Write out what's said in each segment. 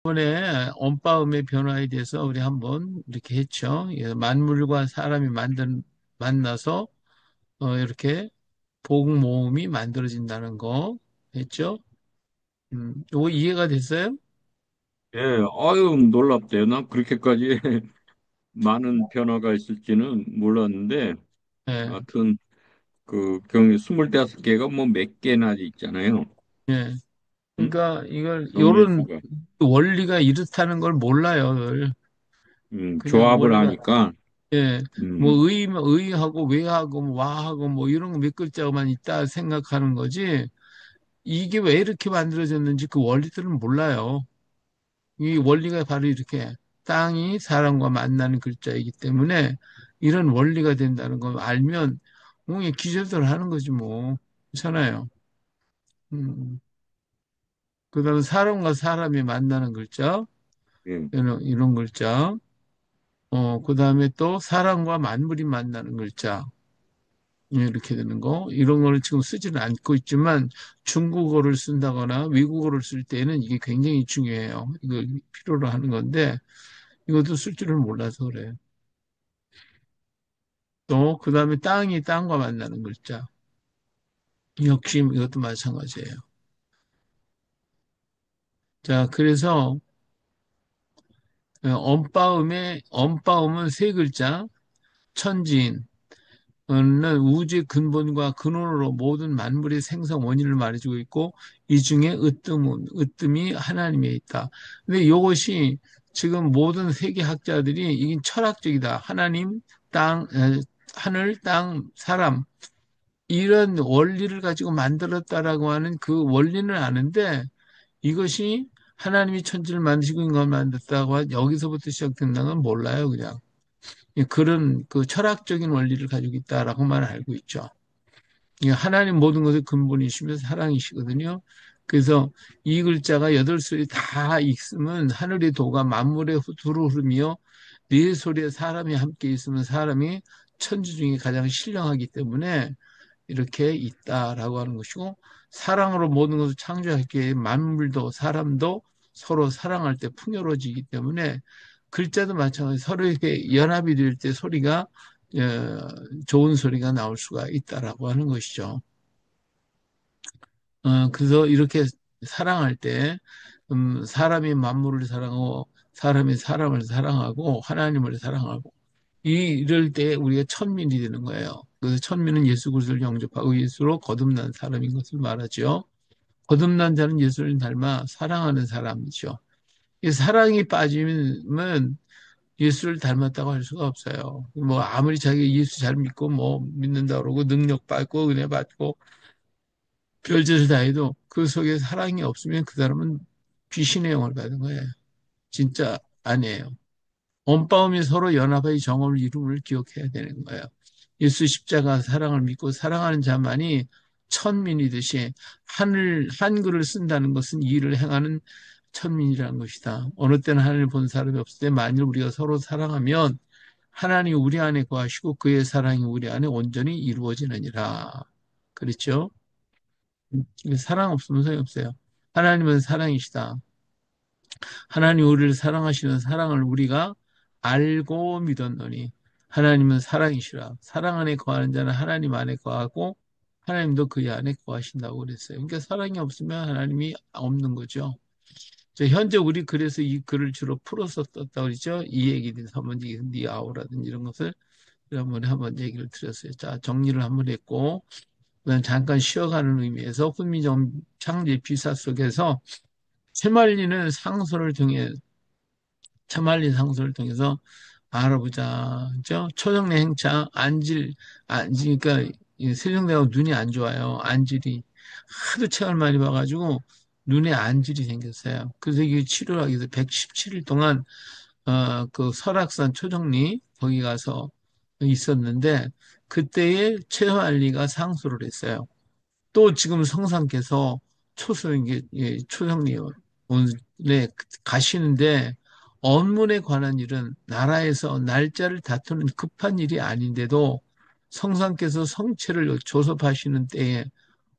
이번에 언빠음의 변화에 대해서 우리 한번 이렇게 했죠. 예, 만물과 사람이 만나서 이렇게 복 모음이 만들어진다는 거 했죠. 요거 이해가 됐어요? 예, 아유, 놀랍대요. 난 그렇게까지 많은 변화가 있을지는 몰랐는데, 예, 하여튼, 그 경우 25개가 뭐 몇 개나 있잖아요. 예. 응? 그러니까 이걸 요런 정리수가. 원리가 이렇다는 걸 몰라요. 늘. 그냥 조합을 원리가 하니까, 예, 뭐 음, 의하고 왜하고 뭐 와하고 뭐 이런 거 몇 글자만 있다 생각하는 거지. 이게 왜 이렇게 만들어졌는지 그 원리들은 몰라요. 이 원리가 바로 이렇게 땅이 사람과 만나는 글자이기 때문에 이런 원리가 된다는 걸 알면 이 기절들 하는 거지 뭐. 그렇잖아요. 그다음에 사람과 사람이 만나는 글자, 예, 이런 글자. 그다음에 또 사람과 만물이 만나는 글자. 예, 이렇게 되는 거. 이런 거를 지금 쓰지는 않고 있지만 중국어를 쓴다거나 외국어를 쓸 때는 이게 굉장히 중요해요. 이걸 필요로 하는 건데 이것도 쓸 줄을 몰라서 그래요. 또 그다음에 땅이 땅과 만나는 글자. 역시 이것도 마찬가지예요. 자, 그래서 언빠음은 세 글자. 천지인, 는 우주의 근본과 근원으로 모든 만물의 생성 원인을 말해주고 있고 이 중에 으뜸이 하나님에 있다. 근데 이것이 지금 모든 세계 학자들이 이게 철학적이다. 하나님, 땅, 하늘, 땅, 사람 이런 원리를 가지고 만들었다라고 하는 그 원리는 아는데 이것이 하나님이 천지를 만드시고 인간을 만들었다고 여기서부터 시작된다는 건 몰라요, 그냥. 그런 그 철학적인 원리를 가지고 있다라고만 알고 있죠. 하나님 모든 것의 근본이시며 사랑이시거든요. 그래서 이 글자가 여덟 소리 다 있으면 하늘의 도가 만물의 두루 흐르며 네 소리에 사람이 함께 있으면 사람이 천지 중에 가장 신령하기 때문에 이렇게 있다라고 하는 것이고 사랑으로 모든 것을 창조했기에 만물도 사람도 서로 사랑할 때 풍요로워지기 때문에 글자도 마찬가지 서로 이렇게 연합이 될 때 소리가 좋은 소리가 나올 수가 있다라고 하는 것이죠. 그래서 이렇게 사랑할 때 사람이 만물을 사랑하고 사람이 사람을 사랑하고 하나님을 사랑하고 이럴 때 우리가 천민이 되는 거예요. 그래서 천민은 예수 그리스도를 영접하고 예수로 거듭난 사람인 것을 말하죠. 거듭난 자는 예수를 닮아 사랑하는 사람이죠. 이 사랑이 빠지면 예수를 닮았다고 할 수가 없어요. 뭐 아무리 자기 예수 잘 믿고 뭐 믿는다 그러고 능력 받고 은혜 받고 별짓을 다 해도 그 속에 사랑이 없으면 그 사람은 귀신의 영을 받은 거예요. 진짜 아니에요. 언빠음이 서로 연합의 정업을 이름을 기억해야 되는 거예요. 예수 십자가 사랑을 믿고 사랑하는 자만이 천민이듯이 한글을 쓴다는 것은 이 일을 행하는 천민이라는 것이다. 어느 때는 하나님을 본 사람이 없을 때 만일 우리가 서로 사랑하면 하나님이 우리 안에 거하시고 그의 사랑이 우리 안에 온전히 이루어지느니라. 그렇죠? 사랑 없으면 소용이 없어요. 하나님은 사랑이시다. 하나님 우리를 사랑하시는 사랑을 우리가 알고 믿었노니 하나님은 사랑이시라. 사랑 안에 거하는 자는 하나님 안에 거하고 하나님도 그 안에 거하신다고 그랬어요. 그러니까 사랑이 없으면 하나님이 없는 거죠. 현재 우리 그래서 이 글을 주로 풀어서 떴다고 그러죠. 이 얘기에 대해서 한번 니아오라든지 이런 것을 한번 얘기를 드렸어요. 자, 정리를 한번 했고 그다음 잠깐 쉬어가는 의미에서 훈민정 창제 비사 속에서 채말리는 상소를 통해 처말린 상소를 통해서 알아보자. 그죠? 초정내 행차, 그러니까 세종대하고 눈이 안 좋아요. 안질이. 하도 책을 많이 봐가지고 눈에 안질이 생겼어요. 그래서 이게 치료를 하기 위해서 117일 동안, 그 설악산 초정리, 거기 가서 있었는데, 그때에 최환리가 상소를 했어요. 또 지금 성상께서 초성리에 가시는데 업문에 관한 일은 나라에서 날짜를 다투는 급한 일이 아닌데도 성상께서 성체를 조섭하시는 때에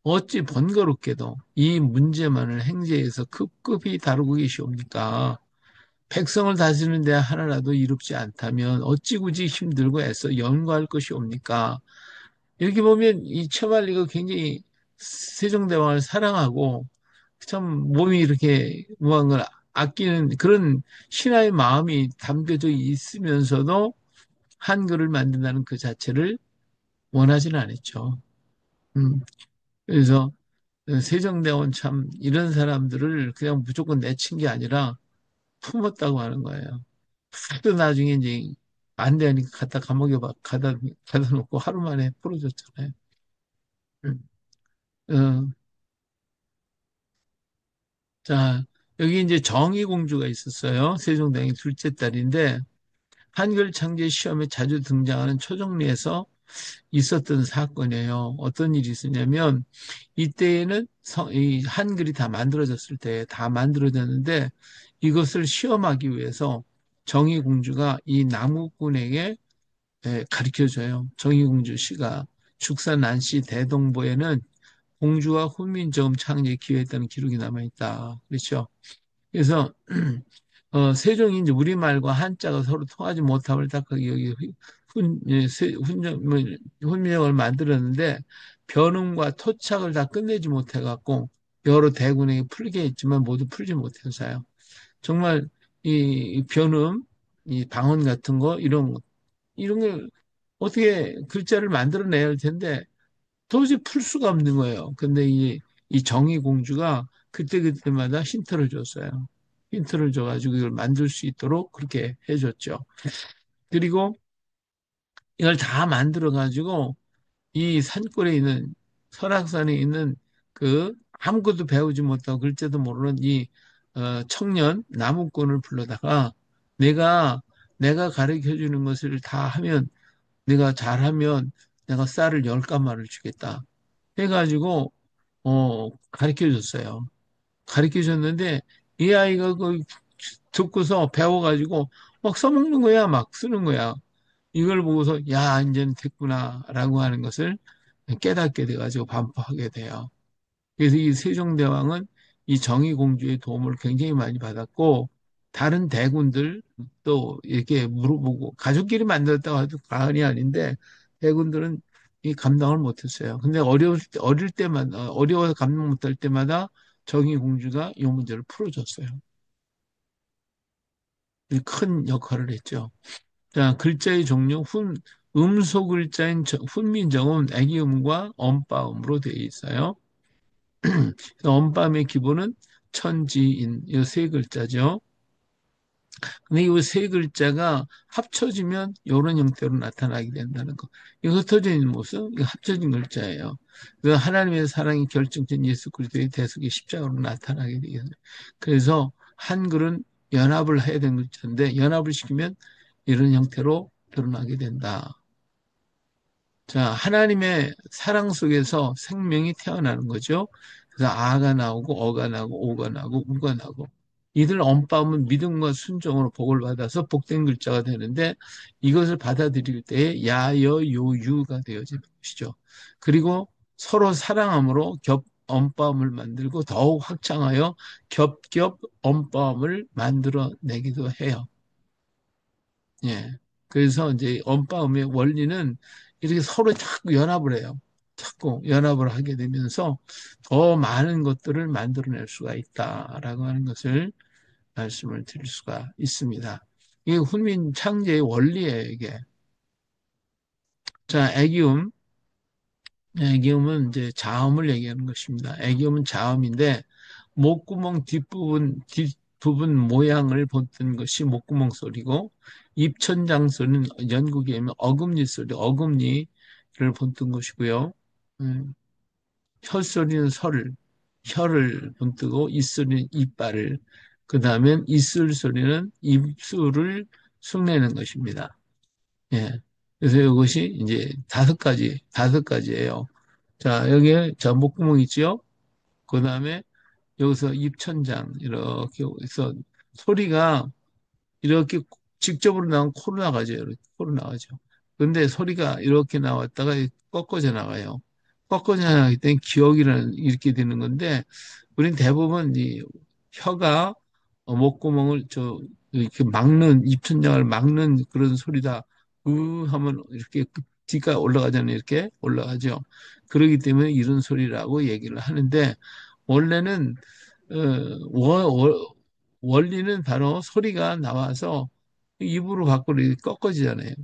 어찌 번거롭게도 이 문제만을 행제에서 급급히 다루고 계시옵니까? 백성을 다스리는 데 하나라도 이롭지 않다면 어찌 굳이 힘들고 애써 연구할 것이옵니까? 이렇게 보면 이 처발리가 굉장히 세종대왕을 사랑하고 참 몸이 이렇게 뭐한 걸 아끼는 그런 신하의 마음이 담겨져 있으면서도 한글을 만든다는 그 자체를 원하지는 않았죠. 그래서 세종대왕은 참 이런 사람들을 그냥 무조건 내친 게 아니라 품었다고 하는 거예요. 또 나중에 이제 안 되니까 갖다 감옥에 가다 놓고 하루 만에 풀어줬잖아요. 음. 어, 자, 여기 이제 정의공주가 있었어요. 세종대왕의 둘째 딸인데 한글 창제 시험에 자주 등장하는 초정리에서 있었던 사건이에요. 어떤 일이 있었냐면 이때에는 이 한글이 다 만들어졌을 때 다 만들어졌는데 이것을 시험하기 위해서 정의공주가 이 남국군에게 가르쳐줘요. 정의공주 씨가 죽산 난시 대동보에는 공주와 훈민정음 창제에 기여했다는 기록이 남아있다. 그렇죠. 그래서 세종이 이제 우리말과 한자가 서로 통하지 못함을 딱 여기 훈민정음을 만들었는데 변음과 토착을 다 끝내지 못해갖고 여러 대군에게 풀게 했지만 모두 풀지 못해서요. 정말 이 변음, 이 방언 같은 거 이런 걸 어떻게 글자를 만들어내야 할 텐데 도저히 풀 수가 없는 거예요. 근데 이 정의 공주가 그때그때마다 힌트를 줬어요. 힌트를 줘가지고 이걸 만들 수 있도록 그렇게 해줬죠. 그리고 이걸 다 만들어가지고 이 산골에 있는 설악산에 있는 그 아무것도 배우지 못하고 글자도 모르는 이 청년 나무꾼을 불러다가 내가 내가 가르쳐 주는 것을 다 하면 네가 잘하면 내가 쌀을 10가마를 주겠다. 해가지고, 가르쳐 줬어요. 가르쳐 줬는데, 이 아이가 그 듣고서 배워가지고 막 써먹는 거야, 막 쓰는 거야. 이걸 보고서, 야, 이제는 됐구나, 라고 하는 것을 깨닫게 돼가지고 반포하게 돼요. 그래서 이 세종대왕은 이 정의공주의 도움을 굉장히 많이 받았고, 다른 대군들 또 이렇게 물어보고, 가족끼리 만들었다고 해도 과언이 아닌데, 대군들은 이 감당을 못했어요. 근데 어릴 때만, 어려워서 감당 못할 때마다 정의공주가 이 문제를 풀어줬어요. 큰 역할을 했죠. 자, 글자의 종류, 음소 글자인 훈민정음, 애기음과 엄바음으로 되어 있어요. 엄밤의 기본은 천지인 이 세 글자죠. 근데 이 세 글자가 합쳐지면 이런 형태로 나타나게 된다는 거. 이 흩어져 있는 모습, 이거 합쳐진 글자예요. 그 하나님의 사랑이 결정된 예수 그리스도의 대속의 십자가로 나타나게 되겠어요. 그래서 한글은 연합을 해야 되는 글자인데 연합을 시키면 이런 형태로 드러나게 된다. 자, 하나님의 사랑 속에서 생명이 태어나는 거죠. 그래서 아가 나오고 어가 나오고 오가 나오고 우가 나오고 이들 엄빠면 믿음과 순종으로 복을 받아서 복된 글자가 되는데 이것을 받아들일 때에 야여요유가 되어지는 것이죠. 그리고 서로 사랑함으로 겹 엄빠음을 만들고 더욱 확장하여 겹겹 엄빠음을 만들어내기도 해요. 예. 그래서 이제 언빠음의 원리는 이렇게 서로 자꾸 연합을 해요. 자꾸 연합을 하게 되면서 더 많은 것들을 만들어낼 수가 있다라고 하는 것을 말씀을 드릴 수가 있습니다. 이게 훈민 창제의 원리예요, 이게. 자, 애기음. 애기음은 이제 자음을 얘기하는 것입니다. 애기음은 자음인데 목구멍 뒷부분 모양을 본뜬 것이 목구멍 소리고 입천장 소리는 영국에 있는 어금니 소리, 어금니를 본뜬 것이고요. 음, 혀소리는 혀를 본뜨고 입소리는 이빨을 그 다음엔 이슬 소리는 입술을 흉내는 것입니다. 예. 그래서 이것이 이제 다섯 가지예요. 자, 여기에 자 목구멍 있죠? 그 다음에 여기서 입천장 이렇게 해서 소리가 이렇게 직접으로 나온 코로 나가죠. 이렇게 코로 나가죠. 근데 소리가 이렇게 나왔다가 꺾어져 나가요. 꺾어진 하기 때문에 기억이라는 이렇게 되는 건데 우리는 대부분 이 혀가 목구멍을 이렇게 막는 입천장을 막는 그런 소리다. 하면 이렇게 뒤가 올라가잖아요. 이렇게 올라가죠. 그러기 때문에 이런 소리라고 얘기를 하는데 원래는 어, 워- 워- 원리는 바로 소리가 나와서 입으로 밖으로 이렇게 꺾어지잖아요.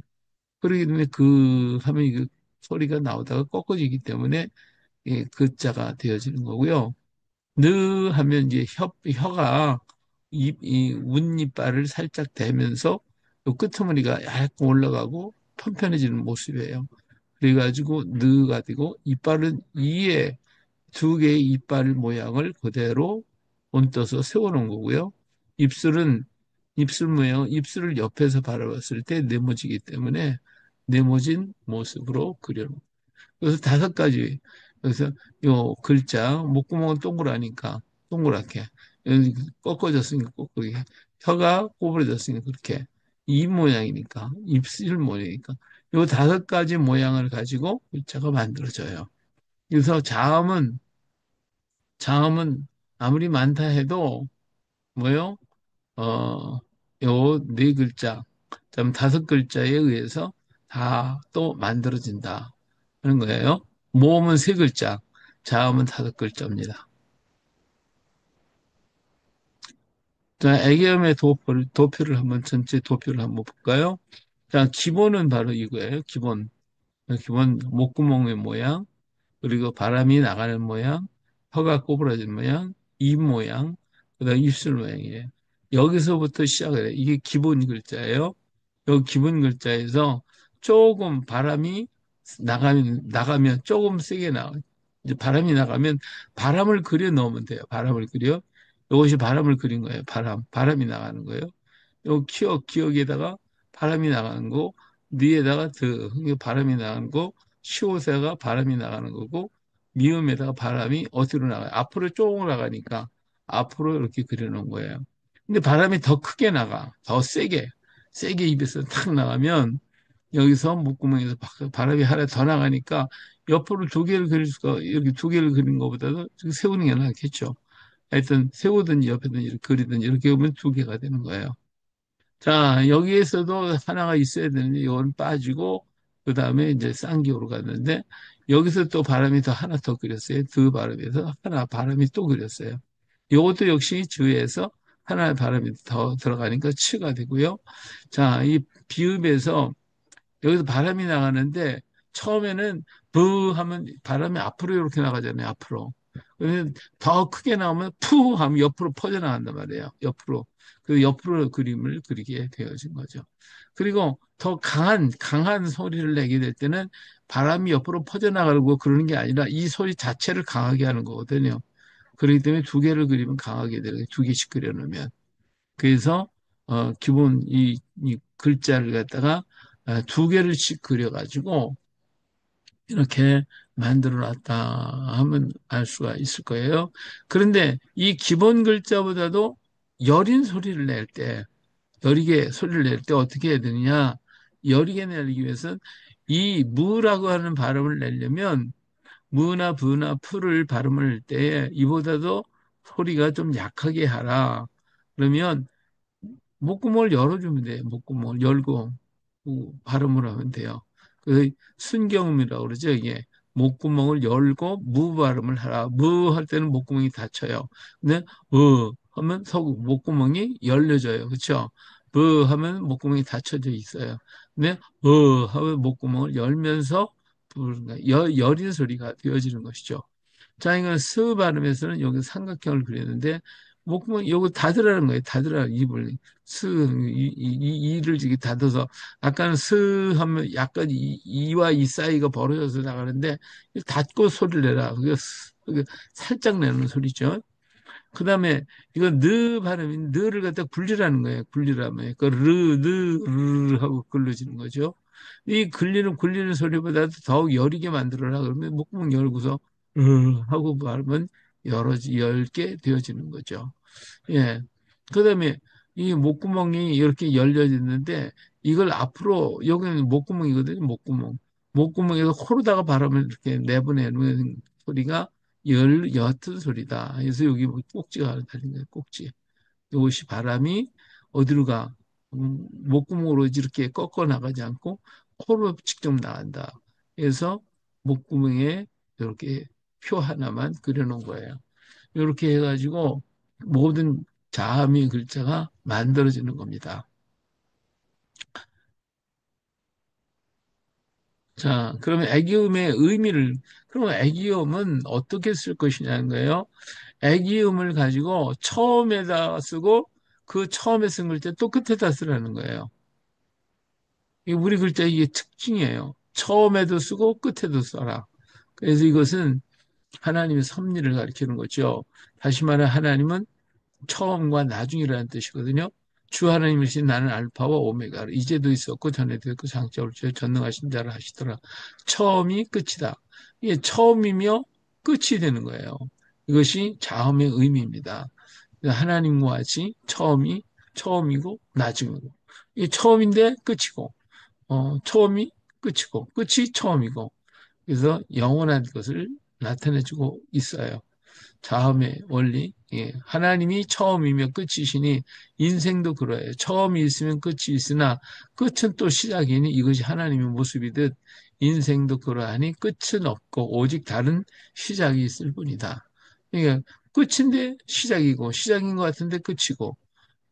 그러기 때문에 그 하면 이 소리가 나오다가 꺾어지기 때문에 그 자가 되어지는 거고요. 느 하면 이제 혀가 이 웃이빨을 살짝 대면서 요 끄트머리가 약간 올라가고 편편해지는 모습이에요. 그래가지고 느가 되고 이빨은 이에 두 개의 이빨 모양을 그대로 온떠서 세워놓은 거고요. 입술은 입술 모양, 입술을 옆에서 바라봤을 때 네모지기 때문에 네모진 모습으로 그려놓은 그래서 다섯 가지. 그래서 요 글자, 목구멍은 동그라니까 동그랗게. 여기 꺾어졌으니까 꺾어게. 혀가 꼬부러졌으니까 그렇게. 입 모양이니까, 입술 모양이니까. 요 다섯 가지 모양을 가지고 글자가 만들어져요. 그래서 자음은 아무리 많다 해도 뭐요? 어, 요 네 글자, 좀 다섯 글자에 의해서 다 또 만들어진다 하는 거예요. 모음은 세 글자, 자음은 다섯 글자입니다. 자, 애기음의 도표를 한번 전체 도표를 한번 볼까요? 자, 기본은 바로 이거예요. 기본 목구멍의 모양, 그리고 바람이 나가는 모양, 혀가 꼬부라진 모양, 입 모양, 그다음 입술 모양이에요. 여기서부터 시작을 해요. 이게 기본 글자예요. 요 기본 글자에서 조금 바람이 나가면 조금 세게 나와요. 이제 바람이 나가면 바람을 그려 넣으면 돼요. 바람을 그려. 이것이 바람을 그린 거예요. 바람이 나가는 거예요. 요 기억에다가 바람이 나가는 거, 니에다가 이게 바람이 나가는 거, 시옷에다가 바람이 나가는 거고, 미음에다가 바람이 어디로 나가요? 앞으로 쭉 나가니까 앞으로 이렇게 그려놓은 거예요. 근데 바람이 더 크게 나가, 더 세게 입에서 탁 나가면 여기서 목구멍에서 바람이 하나 더 나가니까 옆으로 두 개를 그릴 수가, 이렇게 두 개를 그리는 것보다도 세우는 게 낫겠죠. 하여튼 세우든지 옆에든지 이렇게 그리든지 이렇게 보면 두 개가 되는 거예요. 자, 여기에서도 하나가 있어야 되는데 이건 빠지고 그 다음에 이제 쌍기호로 갔는데 여기서 또 바람이 더 하나 더 그렸어요. 두 바람에서 하나 바람이 또 그렸어요. 이것도 역시 주에서 하나의 바람이 더 들어가니까 치가 되고요. 자, 이 비읍에서 여기서 바람이 나가는데 처음에는 브 하면 바람이 앞으로 이렇게 나가잖아요. 앞으로. 그러면 더 크게 나오면 푸 하면 옆으로 퍼져나간단 말이에요. 옆으로. 그 옆으로 그림을 그리게 되어진 거죠. 그리고 더 강한 소리를 내게 될 때는 바람이 옆으로 퍼져나가고 그러는 게 아니라 이 소리 자체를 강하게 하는 거거든요. 그렇기 때문에 두 개를 그리면 강하게 되는 거예요. 두 개씩 그려놓으면. 그래서 기본 이 글자를 갖다가 두 개를씩 그려가지고 이렇게 만들어 놨다 하면 알 수가 있을 거예요. 그런데 이 기본 글자보다도 여린 소리를 낼 때, 여리게 소리를 낼 때 어떻게 해야 되느냐? 여리게 내기 위해서는 이 무라고 하는 발음을 내려면 무나 부나 푸를 발음을 할 때 이보다도 소리가 좀 약하게 하라. 그러면 목구멍을 열어주면 돼요. 목구멍을 열고 발음을 하면 돼요. 그 순경음이라고 그러죠. 이게 목구멍을 열고 무 발음을 하라. 무 할 때는 목구멍이 닫혀요. 근데 하면 목구멍이 열려져요. 그렇죠? 부 하면 목구멍이 닫혀져 있어요. 근데 하면 목구멍을 열면서 부르는 거예요. 여린 소리가 되어지는 것이죠. 자, 이건 스 발음에서는 여기 삼각형을 그렸는데, 목구멍, 요거 닫으라는 거예요. 닫으라, 입을. 이를 이렇게 닫아서, 아까는 스 하면 약간 이와 이 사이가 벌어져서 나가는데, 닫고 소리를 내라. 그게 살짝 내는 소리죠. 그 다음에, 이거 느 발음이, 느를 갖다 굴리라는 거예요. 굴리라면. 그 르 하고 굴러지는 거죠. 이 굴리는 소리보다도 더욱 여리게 만들어라. 그러면 목구멍 열고서 하고 말하면 열게 되어지는 거죠. 예. 그다음에 이 목구멍이 이렇게 열려있는데 이걸 앞으로 여기는 목구멍이거든요. 목구멍. 목구멍에서 코로다가 바람을 이렇게 내보내는 소리가 옅은 소리다. 그래서 여기 뭐 꼭지가 달린 거예요. 꼭지. 이것이 바람이 어디로 가? 목구멍으로 이렇게 꺾어 나가지 않고 코로 직접 나간다. 그래서 목구멍에 이렇게 표 하나만 그려놓은 거예요. 이렇게 해가지고 모든 자음의 글자가 만들어지는 겁니다. 자, 그러면 애기음의 의미를, 그러면 애기음은 어떻게 쓸 것이냐는 거예요. 애기음을 가지고 처음에다 쓰고 그 처음에 쓴 글자 또 끝에다 쓰라는 거예요. 이 우리 글자 이게 특징이에요. 처음에도 쓰고 끝에도 써라. 그래서 이것은 하나님의 섭리를 가리키는 거죠. 다시 말해 하나님은 처음과 나중이라는 뜻이거든요. 주 하나님이신 나는 알파와 오메가. 이제도 있었고 전에도 있고 장차올 전능하신 자를 하시더라. 처음이 끝이다. 이게 처음이며 끝이 되는 거예요. 이것이 자음의 의미입니다. 하나님과 같이 처음이 처음이고 나중이고. 이게 처음인데 끝이고, 처음이 끝이고, 끝이 처음이고. 그래서 영원한 것을 나타내주고 있어요. 자음의 원리. 예. 하나님이 처음이며 끝이시니 인생도 그러해요. 처음이 있으면 끝이 있으나 끝은 또 시작이니 이것이 하나님의 모습이듯 인생도 그러하니 끝은 없고 오직 다른 시작이 있을 뿐이다. 그러니까 끝인데 시작이고 시작인 것 같은데 끝이고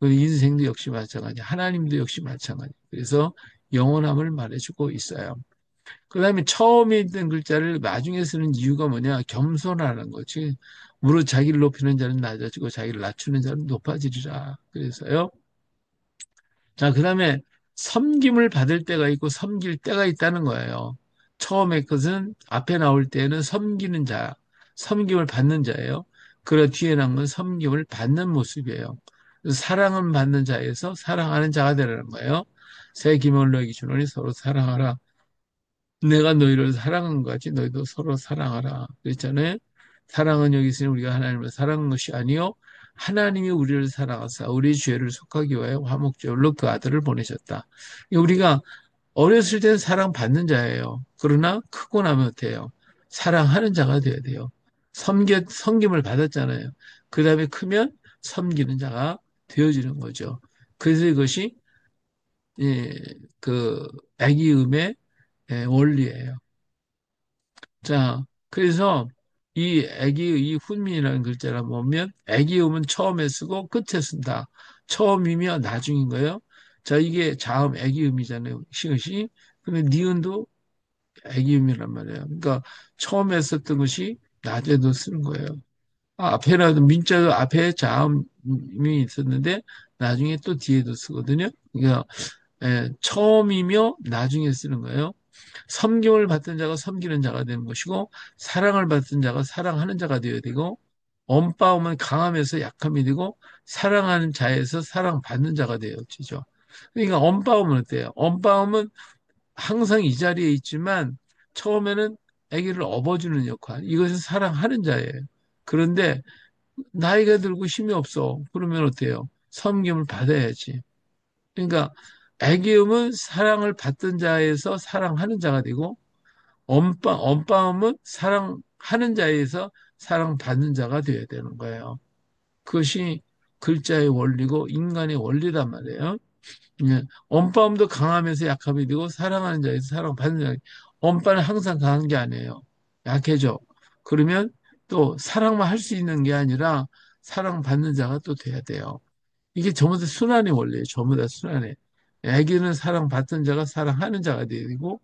인생도 역시 마찬가지. 하나님도 역시 마찬가지. 그래서 영원함을 말해주고 있어요. 그 다음에 처음에 있던 글자를 나중에 쓰는 이유가 뭐냐? 겸손하는 거지. 무릇 자기를 높이는 자는 낮아지고 자기를 낮추는 자는 높아지리라. 그래서요. 자, 그 다음에 섬김을 받을 때가 있고 섬길 때가 있다는 거예요. 처음에 것은 앞에 나올 때는 섬기는 자, 섬김을 받는 자예요. 그러 뒤에 나온 건 섬김을 받는 모습이에요. 사랑은 받는 자에서 사랑하는 자가 되라는 거예요. 새 기업을 너에게 주노니 서로 사랑하라. 내가 너희를 사랑한 것 같이 너희도 서로 사랑하라. 그랬잖아요. 사랑은 여기 있으니 우리가 하나님을 사랑한 것이 아니요 하나님이 우리를 사랑하사 우리 죄를 속하기 위하여 화목제물로 그 아들을 보내셨다. 우리가 어렸을 때는 사랑받는 자예요. 그러나 크고 나면 어때요? 사랑하는 자가 돼야 돼요. 섬김을 받았잖아요. 그 다음에 크면 섬기는 자가 되어지는 거죠. 그래서 이것이 예, 그 애기음의 원리예요. 자, 그래서 이 이 훈민이라는 글자를 보면 애기음은 처음에 쓰고 끝에 쓴다. 처음이며 나중인 거예요. 자, 이게 자음 애기음이잖아요. 시옷이. 근데 니은도 애기음이란 말이에요. 그러니까 처음에 썼던 것이 낮에도 쓰는 거예요. 앞에라도 민자도 앞에 자음이 있었는데 나중에 또 뒤에도 쓰거든요. 그러니까 처음이며 나중에 쓰는 거예요. 섬김을 받던 자가 섬기는 자가 되는 것이고 사랑을 받던 자가 사랑하는 자가 되어야 되고 엄빠움은 강함에서 약함이 되고 사랑하는 자에서 사랑받는 자가 되어지죠. 그러니까 엄빠움은 어때요? 엄빠움은 항상 이 자리에 있지만 처음에는 아기를 업어주는 역할. 이것은 사랑하는 자예요. 그런데 나이가 들고 힘이 없어. 그러면 어때요? 섬김을 받아야지. 그러니까 애기음은 사랑을 받던 자에서 사랑하는 자가 되고 엄빠음은 사랑하는 자에서 사랑받는 자가 되어야 되는 거예요. 그것이 글자의 원리고 인간의 원리단 말이에요. 예. 엄빠음도 강하면서 약함이 되고 사랑하는 자에서 사랑받는 자. 엄빠는 항상 강한 게 아니에요. 약해져. 그러면 또 사랑만 할 수 있는 게 아니라 사랑받는 자가 또 돼야 돼요. 이게 전부 다 순환의 원리예요. 전부 다 순환해. 애기는 사랑받던 자가 사랑하는 자가 돼야 되고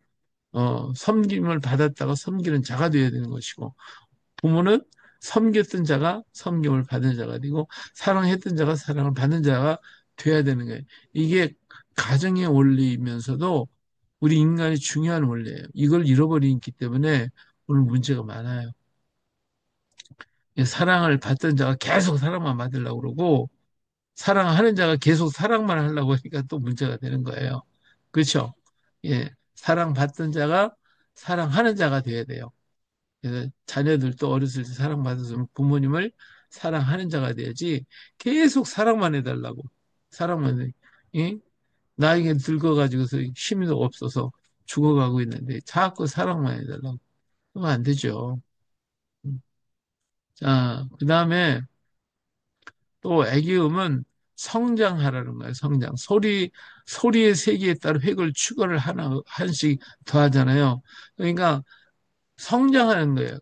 섬김을 받았다가 섬기는 자가 되어야 되는 것이고, 부모는 섬겼던 자가 섬김을 받은 자가 되고, 사랑했던 자가 사랑을 받는 자가 돼야 되는 거예요. 이게 가정의 원리이면서도 우리 인간의 중요한 원리예요. 이걸 잃어버리기 때문에 오늘 문제가 많아요. 사랑을 받던 자가 계속 사랑만 받으려고 그러고, 사랑하는 자가 계속 사랑만 하려고 하니까 또 문제가 되는 거예요. 그렇죠? 예. 사랑받던 자가 사랑하는 자가 돼야 돼요. 그래서 자녀들도 어렸을 때 사랑받았으면 부모님을 사랑하는 자가 돼야지 계속 사랑만 해달라고. 사랑만 해. 예? 나에게 늙어가지고서 힘이 없어서 죽어가고 있는데 자꾸 사랑만 해달라고. 그러면 안 되죠. 음. 자, 그 다음에 또 애기음은 성장하라는 거예요. 성장. 소리의 세계에 따라 획을 추가를 하나, 한씩 더 하잖아요. 그러니까 성장하는 거예요.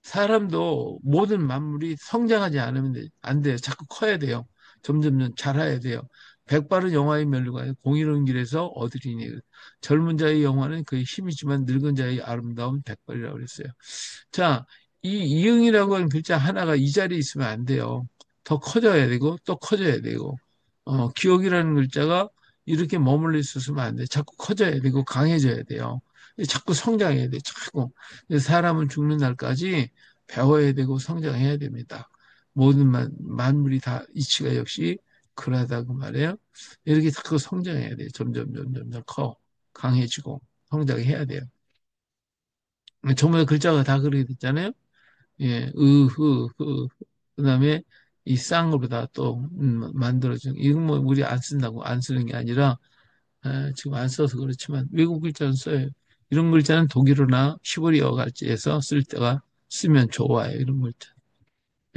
사람도 모든 만물이 성장하지 않으면 안 돼요. 자꾸 커야 돼요. 점점 자라야 돼요. 백발은 영화의 멸류관에 공의로운 길에서 얻으리니 젊은 자의 영화는 그의 힘이지만 늙은 자의 아름다운 백발이라고 그랬어요. 자, 이 이응이라고 하는 글자 하나가 이 자리에 있으면 안 돼요. 더 커져야 되고 또 커져야 되고 기억이라는 글자가 이렇게 머물러 있었으면 안 돼. 자꾸 커져야 되고 강해져야 돼요. 자꾸 성장해야 돼. 자꾸. 사람은 죽는 날까지 배워야 되고 성장해야 됩니다. 모든 만물이 다 이치가 역시 그러하다고 말해요. 이렇게 자꾸 성장해야 돼요. 점점 커. 강해지고 성장해야 돼요. 전부 다 글자가 다 그렇게 됐잖아요. 예, 그다음에 이 쌍으로다 또 만들어진 이건 뭐 우리 안 쓴다고 안 쓰는 게 아니라 지금 안 써서 그렇지만 외국 글자는 써요. 이런 글자는 독일어나 히브리어 갈지에서 쓸 때가 쓰면 좋아요. 이런 글자.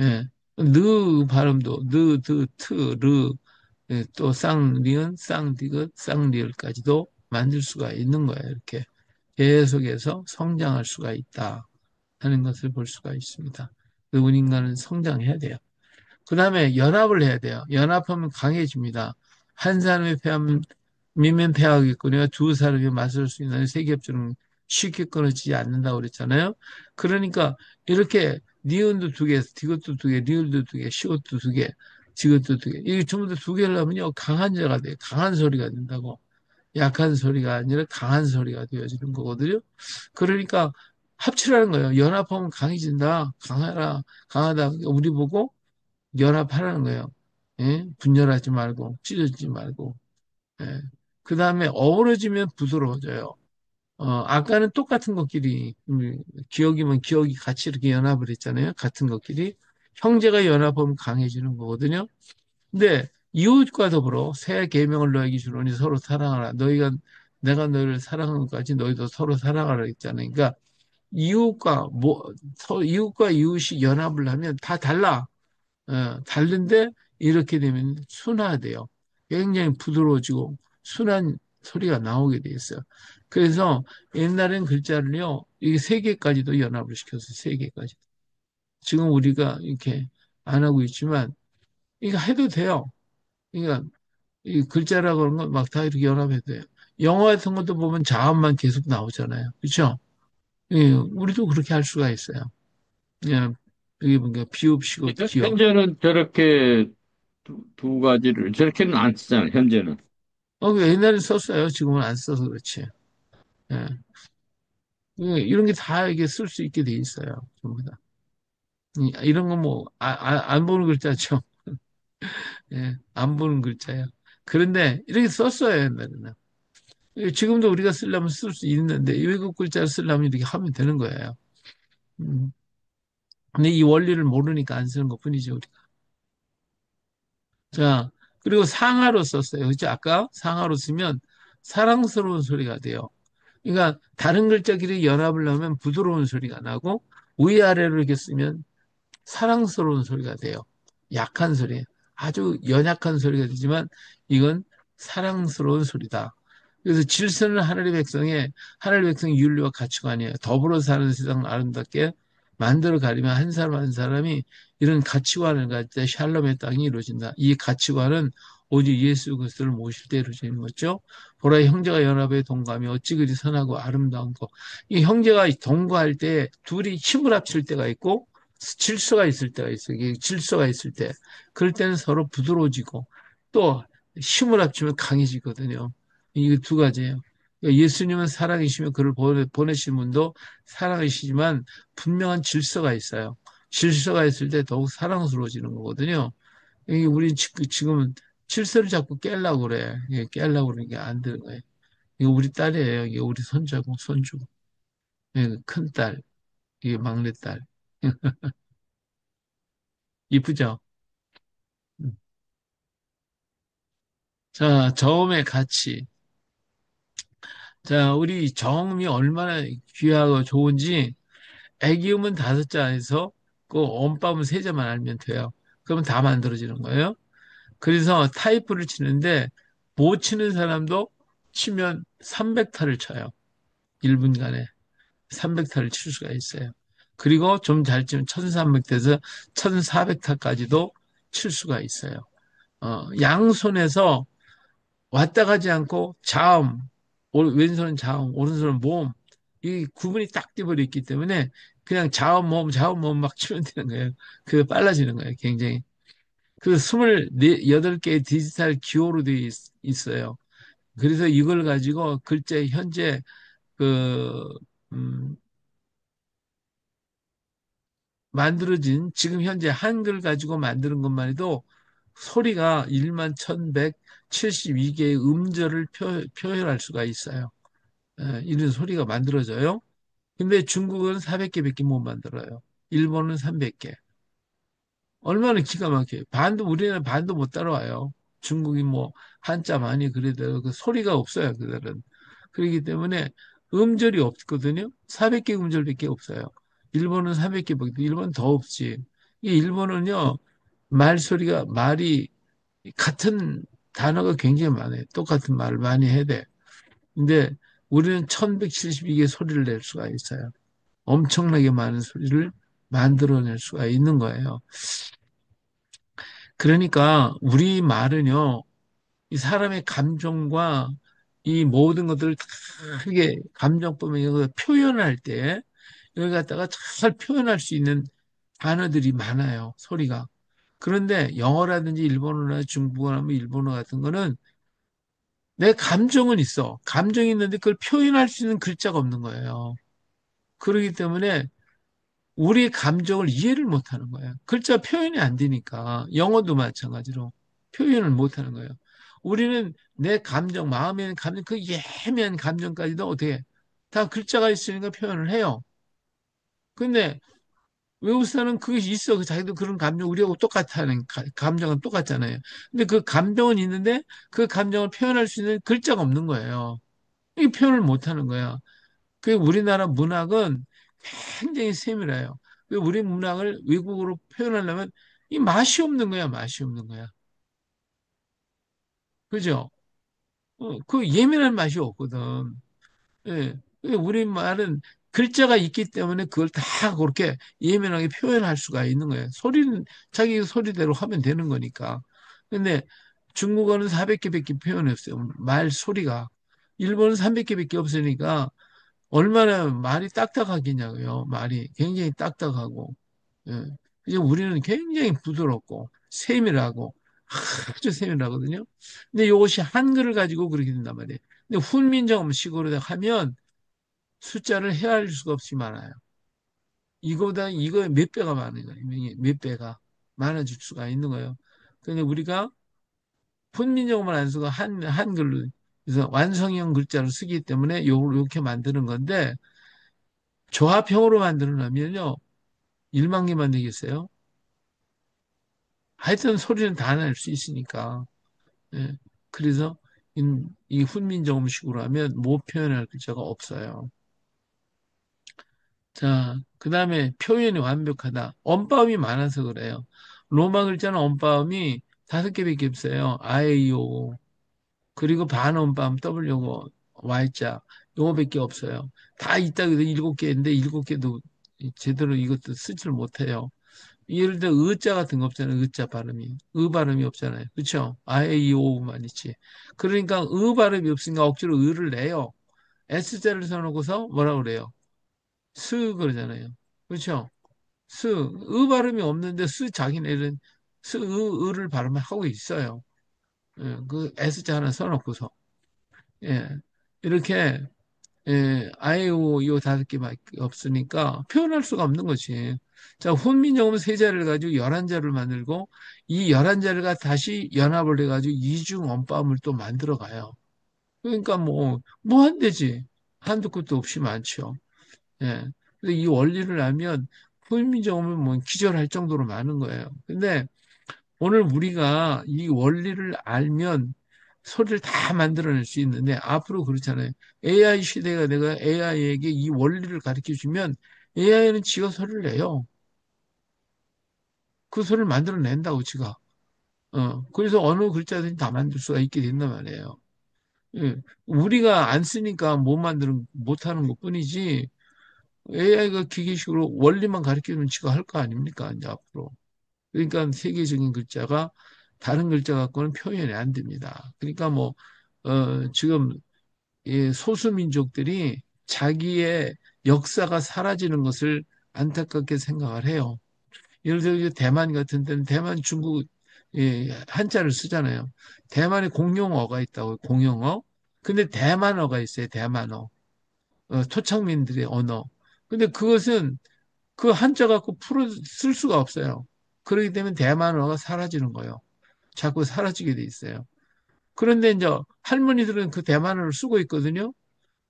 예. 느 발음도 느, 드, 트, 르, 예, 또 쌍리은, 쌍디귿, 쌍리을까지도 만들 수가 있는 거예요. 이렇게 계속해서 성장할 수가 있다 하는 것을 볼 수가 있습니다. 우리 인간은 성장해야 돼요. 그 다음에 연합을 해야 돼요. 연합하면 강해집니다. 한 사람이 패하면 미면 패하겠거니와 두 사람이 맞설 수 있는 세계협정은 쉽게 끊어지지 않는다고 그랬잖아요. 그러니까 이렇게 니은도 두 개, 디귿도 두 개, 리을도 두 개, 시옷도 두 개, 지읒도 두 개. 이게 전부 다 두 개를 하면요. 강한 자가 돼요. 강한 소리가 된다고. 약한 소리가 아니라 강한 소리가 되어지는 거거든요. 그러니까 합치라는 거예요. 연합하면 강해진다. 강하라, 강하다. 우리 보고 연합하라는 거예요. 예? 분열하지 말고 찢어지지 말고. 예. 그 다음에 어우러지면 부드러워져요. 아까는 똑같은 것끼리 기억이면 기억이 같이 이렇게 연합을 했잖아요. 같은 것끼리 형제가 연합하면 강해지는 거거든요. 근데 이웃과 더불어 새 계명을 너에게 주노니 서로 사랑하라. 너희가 내가 너희를 사랑한 것까지 너희도 서로 사랑하라 했잖아요. 그러니까 이웃과 이웃이 연합을 하면 다 달라. 다른데 이렇게 되면 순화돼요. 굉장히 부드러워지고 순한 소리가 나오게 돼 있어요. 그래서 옛날엔 글자를요, 이게 세 개까지도 연합을 시켰어요. 세 개까지. 지금 우리가 이렇게 안 하고 있지만, 이거 해도 돼요. 그러니까 이 글자라고 하는 건 막 다 이렇게 연합해도 돼요. 영어 같은 것도 보면 자음만 계속 나오잖아요. 그렇죠? 예, 우리도 그렇게 할 수가 있어요. 예, 이게 뭔가 비읍, 시옷, 그러니까 기억. 현재는 저렇게 두 가지를 저렇게는 안 쓰잖아요. 현재는. 옛날에 썼어요. 지금은 안 써서 그렇지. 예. 이런 게 다 이게 쓸 수 있게 돼 있어요. 전부 다. 이런 건 뭐, 안 보는 글자죠. 예. 안 보는 글자예요. 그런데 이렇게 썼어요. 옛날에는. 지금도 우리가 쓰려면 쓸 수 있는데, 외국 글자를 쓰려면 이렇게 하면 되는 거예요. 음. 근데 이 원리를 모르니까 안 쓰는 것 뿐이죠, 우리가. 자, 그리고 상하로 썼어요. 그죠? 아까 상하로 쓰면 사랑스러운 소리가 돼요. 그러니까 다른 글자끼리 연합을 하면 부드러운 소리가 나고 위아래로 이렇게 쓰면 사랑스러운 소리가 돼요. 약한 소리, 아주 연약한 소리가 되지만 이건 사랑스러운 소리다. 그래서 질서는 하늘의 백성의 윤리와 가치관이에요. 더불어 사는 세상을 아름답게 만들어 가려면 한 사람 한 사람이 이런 가치관을 가질 때 샬롬의 땅이 이루어진다. 이 가치관은 오직 예수 그리스도를 모실 때 이루어지는 거죠. 보라 형제가 연합에 동감이 어찌 그리 선하고 아름다운 거. 이 형제가 동거할 때 둘이 힘을 합칠 때가 있고 질서가 있을 때가 있어요. 이게 질서가 있을 때. 그럴 때는 서로 부드러워지고 또 힘을 합치면 강해지거든요. 이게 두 가지예요. 그러니까 예수님은 사랑이시며 그를 보내신 분도 사랑이시지만 분명한 질서가 있어요. 질서가 있을 때 더욱 사랑스러워지는 거거든요. 이게 우리 지금은 질서를 자꾸 깨려고 그래. 이게 깨려고 그러는 게 안 되는 거예요. 이거 우리 딸이에요. 이게 우리 손자고 손주. 큰 딸, 이게 막내 딸. 이쁘죠? 음. 자, 저음의 가치. 자, 우리 정음이 얼마나 귀하고 좋은지 애기음은 다섯 자에서 그 엄빠음 세 자만 알면 돼요. 그러면 다 만들어지는 거예요. 그래서 타이프를 치는데 못 치는 사람도 치면 300타를 쳐요. 1분간에 300타를 칠 수가 있어요. 그리고 좀 잘 치면 1300타에서 1400타까지도 칠 수가 있어요. 양손에서 왔다 가지 않고 자음, 왼손은 자음, 오른손은 모음, 이 구분이 딱 돼버려 있기 때문에 그냥 자음, 모음 막 치면 되는 거예요. 그게 빨라지는 거예요, 굉장히. 그 28개의 디지털 기호로 되어 있어요. 그래서 이걸 가지고 글자 현재 그, 음, 만들어진 지금 현재 한글 가지고 만드는 것만 해도 소리가 1만 1172개의 음절을 표현할 수가 있어요. 이런 소리가 만들어져요. 근데 중국은 400개밖에 못 만들어요. 일본은 300개. 얼마나 기가 막혀요. 우리는 반도 못 따라와요. 중국이 뭐, 한자 많이 그래도 그 소리가 없어요, 그들은. 그렇기 때문에 음절이 없거든요. 400개 음절밖에 없어요. 일본은 300개밖에, 일본은 더 없지. 이 일본은요, 말이 같은 단어가 굉장히 많아요. 똑같은 말을 많이 해야 돼. 근데 우리는 1172개 소리를 낼 수가 있어요. 엄청나게 많은 소리를 만들어낼 수가 있는 거예요. 그러니까 우리 말은요, 이 사람의 감정과 이 모든 것들을 다 크게 감정법에 이걸 표현할 때 여기 갖다가 잘 표현할 수 있는 단어들이 많아요, 소리가. 그런데 영어라든지 일본어나 중국어나 뭐 일본어 같은 거는 내 감정은 있어. 감정이 있는데 그걸 표현할 수 있는 글자가 없는 거예요. 그렇기 때문에 우리 감정을 이해를 못 하는 거예요. 글자 표현이 안 되니까. 영어도 마찬가지로 표현을 못 하는 거예요. 우리는 내 감정, 마음에 있는 감정, 그 예민한 감정까지도 어떻게 다 글자가 있으니까 표현을 해요. 근데 외국 사람은 그것이 있어. 그 자기도 그런 감정, 우리하고 똑같다는 감정은 똑같잖아요. 근데 그 감정은 있는데 그 감정을 표현할 수 있는 글자가 없는 거예요. 이 표현을 못 하는 거야. 그 우리나라 문학은 굉장히 세밀해요. 그 우리 문학을 외국어로 표현하려면 이 맛이 없는 거야, 맛이 없는 거야. 그죠? 그 예민한 맛이 없거든. 예. 우리 말은 글자가 있기 때문에 그걸 다 그렇게 예민하게 표현할 수가 있는 거예요. 소리는 자기 소리대로 하면 되는 거니까. 근데 중국어는 400개밖에 표현이 없어요. 말 소리가. 일본은 300개밖에 없으니까 얼마나 말이 딱딱하겠냐고요. 말이 굉장히 딱딱하고. 예. 이제 우리는 굉장히 부드럽고 세밀하고 아주 세밀하거든요. 근데 이것이 한글을 가지고 그렇게 된단 말이에요. 근데 훈민정음식으로 하면 숫자를 헤아릴 수가 없이 많아요. 이거보다 이거 몇 배가 많은 거예요. 몇 배가 많아질 수가 있는 거예요. 근데 우리가 훈민정음을 안 쓰고 한글로 그래서 완성형 글자를 쓰기 때문에 요렇게 만드는 건데 조합형으로 만들어놓으면요 1만 개만 되겠어요? 하여튼 소리는 다 낼 수 있으니까. 예. 그래서 이 훈민정음식으로 하면 못 표현할 글자가 없어요. 자, 그 다음에 표현이 완벽하다. 언바음이 많아서 그래요. 로마 글자는 언바음이 다섯 개밖에 없어요. 아에이오. 그리고 반언바음 W고 Y자. 요거밖에 없어요. 다 있다 그래도 일곱 개인데 일곱 개도 제대로 이것도 쓰지를 못해요. 예를 들어 의자 같은 거 없잖아요. 의자 발음이. 의 발음이 없잖아요. 그렇죠? 아에이오만 있지. 그러니까 의 발음이 없으니까 억지로 의를 내요. S자를 써놓고서 뭐라 그래요? 스 그러잖아요. 그렇죠? 스, 의 발음이 없는데 자기네는 의를 발음하고 있어요. 예, 그 S자 하나 써놓고서. 예, 이렇게, 아이오 요 다섯 개밖에 없으니까 표현할 수가 없는 거지. 자, 훈민정음 세 자를 가지고 11자를 만들고 이 11자를 다시 연합을 해가지고 이중 언바음을 또 만들어 가요. 그러니까 뭐 한 대지. 한두 끝도 없이 많죠. 예. 근데 이 원리를 알면 훈민정음은 뭐 기절할 정도로 많은 거예요. 근데 오늘 우리가 이 원리를 알면 소리를 다 만들어낼 수 있는데 앞으로 그렇잖아요. AI 시대가 내가 AI에게 이 원리를 가르쳐 주면 AI는 지가 소리를 내요. 그 소리를 만들어낸다고 지가. 그래서 어느 글자든지 다 만들 수가 있게 된단 말이에요. 예. 우리가 안 쓰니까 못하는 것 뿐이지 AI가 기계식으로 원리만 가르쳐주면 지가 할 거 아닙니까? 이제 앞으로. 그러니까 세계적인 글자가 다른 글자 갖고는 표현이 안 됩니다. 그러니까 뭐, 지금 이 소수민족들이 자기의 역사가 사라지는 것을 안타깝게 생각을 해요. 예를 들어 이제 대만 같은 데는 대만 중국 한자를 쓰잖아요. 대만에 공용어가 있다고 공용어. 근데 대만어가 있어요. 대만어. 토착민들의 언어. 근데 그것은 그 한자 갖고 풀어 쓸 수가 없어요. 그렇기 때문에 대만어가 사라지는 거예요. 자꾸 사라지게 돼 있어요. 그런데 이제 할머니들은 그 대만어를 쓰고 있거든요.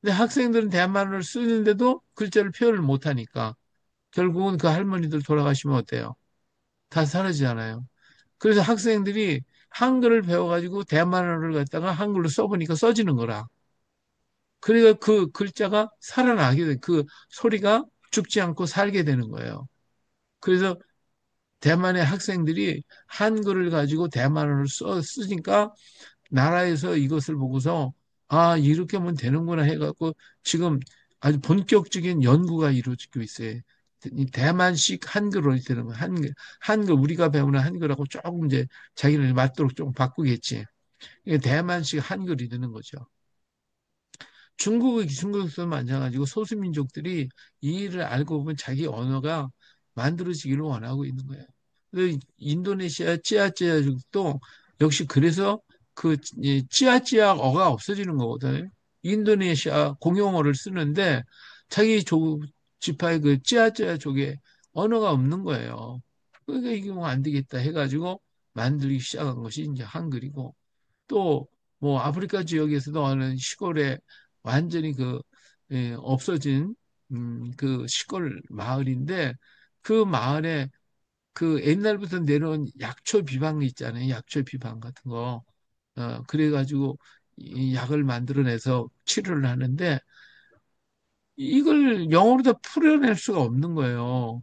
근데 학생들은 대만어를 쓰는데도 글자를 표현을 못 하니까 결국은 그 할머니들 돌아가시면 어때요? 다 사라지잖아요. 그래서 학생들이 한글을 배워가지고 대만어를 갖다가 한글로 써보니까 써지는 거라. 그러니까 그 글자가 살아나게 돼. 그 소리가 죽지 않고 살게 되는 거예요. 그래서 대만의 학생들이 한글을 가지고 대만어를 쓰니까 나라에서 이것을 보고서 아, 이렇게 하면 되는구나 해갖고 지금 아주 본격적인 연구가 이루어지고 있어요. 이 대만식 한글로 되는 거, 한글, 우리가 배우는 한글하고 조금 이제 자기를 맞도록 좀 바꾸겠지. 이게 대만식 한글이 되는 거죠. 중국에서 만나가지고 소수민족들이 이 일을 알고 보면 자기 언어가 만들어지기를 원하고 있는 거예요. 인도네시아 찌아찌아족도 역시 그래서 그 찌아찌아어가 없어지는 거거든요. 인도네시아 공용어를 쓰는데 자기 지파의 그 찌아찌아족의 언어가 없는 거예요. 그러니까 이게 뭐 안 되겠다 해가지고 만들기 시작한 것이 이제 한글이고 또 뭐 아프리카 지역에서도 어느 시골에 완전히 없어진 그 시골 마을인데 그 마을에 그 옛날부터 내려온 약초 비방 있잖아요. 약초 비방 같은 거. 그래가지고 이 약을 만들어내서 치료를 하는데 이걸 영어로 다 풀어낼 수가 없는 거예요.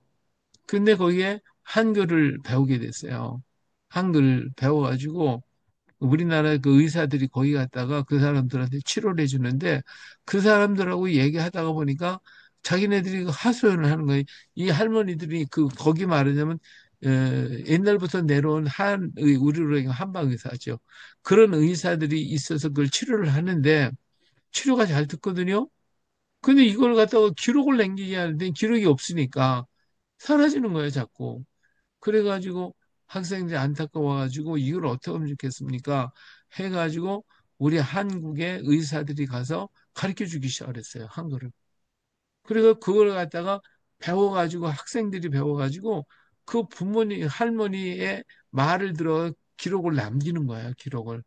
근데 거기에 한글을 배우게 됐어요. 한글 배워가지고 우리나라 그 의사들이 거기 갔다가 그 사람들한테 치료를 해주는데 그 사람들하고 얘기하다가 보니까 자기네들이 그 하소연을 하는 거예요. 이 할머니들이 거기 말하자면 옛날부터 내려온 우리로 얘기하면 한방 의사죠. 그런 의사들이 있어서 그걸 치료를 하는데 치료가 잘 듣거든요. 근데 이걸 갖다가 기록을 남기게 하는데 기록이 없으니까 사라지는 거예요, 자꾸. 그래가지고 학생들이 안타까워가지고 이걸 어떻게 하면 좋겠습니까? 해가지고 우리 한국의 의사들이 가서 가르쳐 주기 시작을 했어요. 한글을. 그래서 그걸 갖다가 배워가지고 학생들이 배워가지고 그 부모님, 할머니의 말을 들어 기록을 남기는 거예요. 기록을.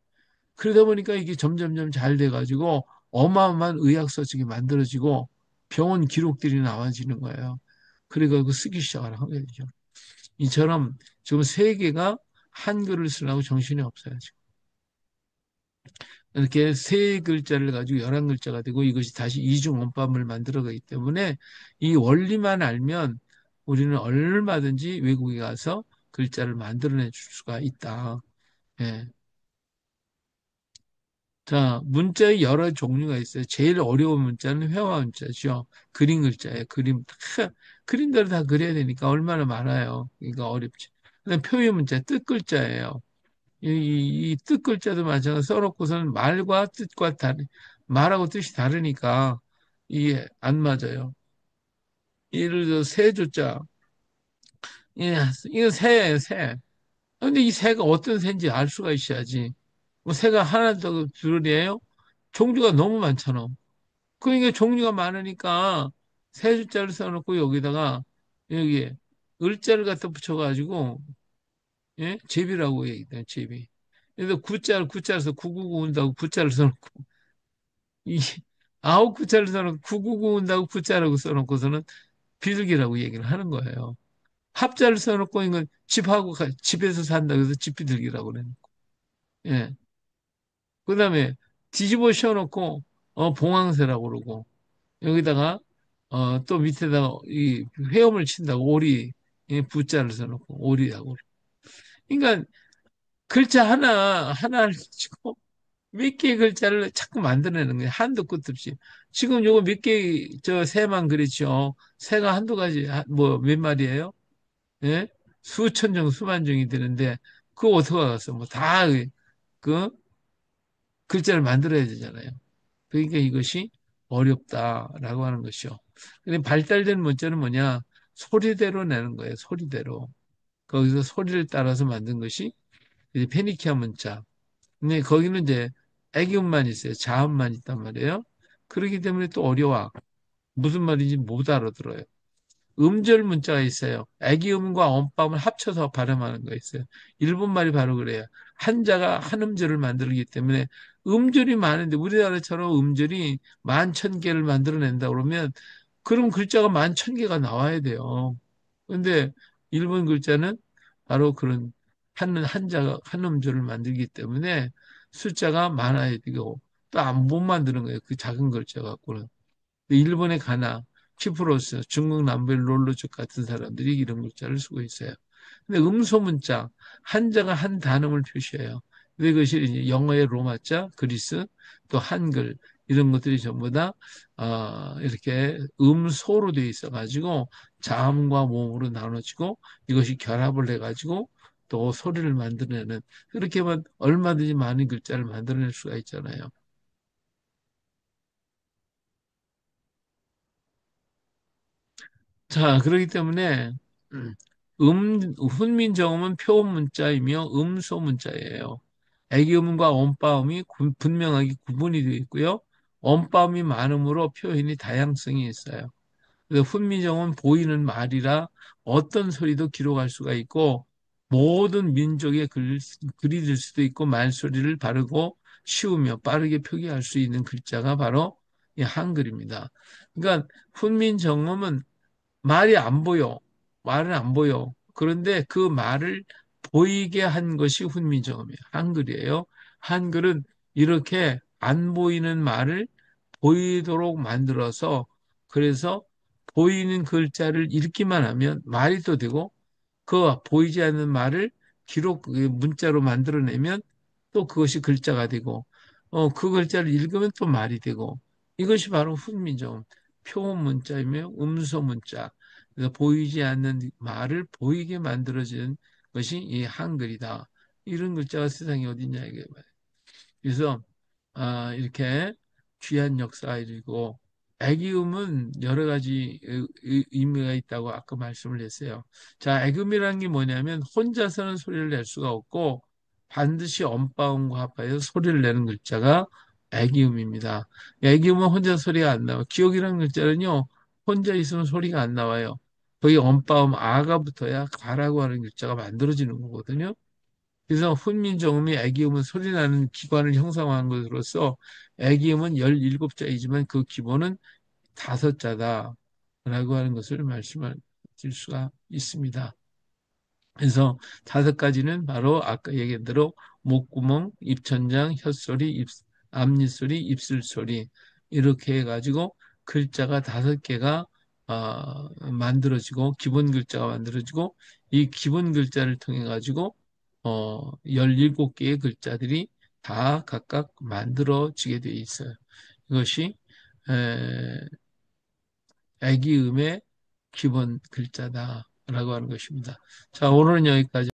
그러다 보니까 이게 점점점 잘 돼가지고 어마어마한 의학 서적이 만들어지고 병원 기록들이 나와지는 거예요. 그래가지고 쓰기 시작을 하게 되죠. 이처럼 지금 세계가 한글을 쓰라고 정신이 없어요. 지금. 이렇게 세 글자를 가지고 11글자가 되고 이것이 다시 이중 원법을 만들어가기 때문에 이 원리만 알면 우리는 얼마든지 외국에 가서 글자를 만들어내 줄 수가 있다. 예. 자, 문자의 여러 종류가 있어요. 제일 어려운 문자는 회화 문자죠. 그림 글자예요. 그림대로 다 그려야 되니까 얼마나 많아요. 그러니까 어렵지. 그다음 표현 문자, 뜻 글자예요. 이 뜻 글자도 마찬가지로 써놓고서는 말하고 뜻이 다르니까 이게 안 맞아요. 예를 들어 새조자, 예, 이거 새예요, 새. 근데 이 새가 어떤 새인지 알 수가 있어야지. 뭐 새가 하나 더 둘이에요? 종류가 너무 많잖아. 그러니까 종류가 많으니까 새조자를 써놓고 여기다가 여기에 을자를 갖다 붙여가지고 제비라고 얘기해요, 제비. 그래서 구자를 써 999 온다고 구자를 써놓고 이 아홉 구자를 써놓고 999 온다고 구자라고 써놓고서는 비둘기라고 얘기를 하는 거예요. 합자를 써놓고 이건 집에서 산다 그래서 집비둘기라고 그래요. 예. 그다음에 뒤집어 씌워놓고 봉황새라고 그러고 여기다가 또 밑에다가 이 회음을 친다고 오리 이 부자를 써놓고 오리라고 그래. 그러니까 글자 하나 하나를 가지고 몇 개의 글자를 자꾸 만들어내는 거예요. 한도 끝 없이. 지금 요거 몇 개, 저 새만 그렇죠. 새가 한두 가지, 뭐 몇 마리예요? 예? 수천 종, 수만 종이 되는데 그거 어떻게 알았어? 뭐 다 그 글자를 만들어야 되잖아요. 그러니까 이것이 어렵다라고 하는 것이요. 근데 발달된 문자는 뭐냐? 소리대로 내는 거예요. 소리대로. 거기서 소리를 따라서 만든 것이 이제 페니키아 문자. 근데 거기는 이제 애기음만 있어요. 자음만 있단 말이에요. 그렇기 때문에 또 어려워. 무슨 말인지 못 알아들어요. 음절 문자가 있어요. 애기음과 엄빠음을 합쳐서 발음하는 거 있어요. 일본말이 바로 그래요. 한자가 한 음절을 만들기 때문에 음절이 많은데 우리나라처럼 음절이 11,000개를 만들어낸다 그러면 그럼 글자가 11,000개가 나와야 돼요. 근데 일본 글자는 바로 그런 한자가 한 음절을 만들기 때문에 숫자가 많아야 되고 또 안 못 만드는 거예요. 그 작은 글자 갖고는. 일본의 가나, 키프로스, 중국 남부의 롤러족 같은 사람들이 이런 글자를 쓰고 있어요. 근데 음소 문자, 한자가 한 단음을 표시해요. 근데 그것이 이제 영어의 로마자, 그리스, 또 한글 이런 것들이 전부 다 이렇게 음소로 되어 있어가지고 자음과 모음으로 나눠지고 이것이 결합을 해가지고 또 소리를 만들어내는 그렇게 하면 얼마든지 많은 글자를 만들어낼 수가 있잖아요. 자, 그렇기 때문에 훈민정음은 표음 문자이며 음소 문자예요. 애기음과 엄빠음이 분명하게 구분이 되어 있고요. 엄빠음이 많음으로 표현이 다양성이 있어요. 그래서 훈민정음은 보이는 말이라 어떤 소리도 기록할 수가 있고 모든 민족의 글이 될 수도 있고 말소리를 바르고 쉬우며 빠르게 표기할 수 있는 글자가 바로 이 한글입니다. 그러니까 훈민정음은 말이 안 보여. 말은 안 보여. 그런데 그 말을 보이게 한 것이 훈민정음이에요. 한글이에요. 한글은 이렇게 안 보이는 말을 보이도록 만들어서 그래서 보이는 글자를 읽기만 하면 말이 또 되고 그 보이지 않는 말을 문자로 만들어내면 또 그것이 글자가 되고, 그 글자를 읽으면 또 말이 되고, 이것이 바로 훈민정음. 표음 문자이며 음소 문자. 그래서 보이지 않는 말을 보이게 만들어지는 것이 이 한글이다. 이런 글자가 세상에 어딨냐, 이게. 그래서 이렇게 귀한 역사가 이르고 애기음은 여러 가지 의미가 있다고 아까 말씀을 했어요. 자, 애금이라는 게 뭐냐면 혼자서는 소리를 낼 수가 없고 반드시 엄빠음과 합하여 소리를 내는 글자가 애기음입니다. 애기음은 혼자 소리가 안 나와요. 기억이라는 글자는요, 혼자 있으면 소리가 안 나와요. 거기 엄빠음 아가 붙어야 가라고 하는 글자가 만들어지는 거거든요. 그래서 훈민정음이 애기음은 소리나는 기관을 형성한 것으로서 애기음은 17자이지만 그 기본은 5자다라고 하는 것을 말씀을 드릴 수가 있습니다. 그래서 5가지는 바로 아까 얘기한 대로 목구멍, 입천장, 혀소리, 앞니소리, 입술소리 이렇게 해가지고 글자가 5개가 만들어지고 기본 글자가 만들어지고 이 기본 글자를 통해 가지고 17개의 글자들이 다 각각 만들어지게 되어 있어요. 이것이 에, 애기음의 기본 글자다라고 하는 것입니다. 자, 오늘은 여기까지.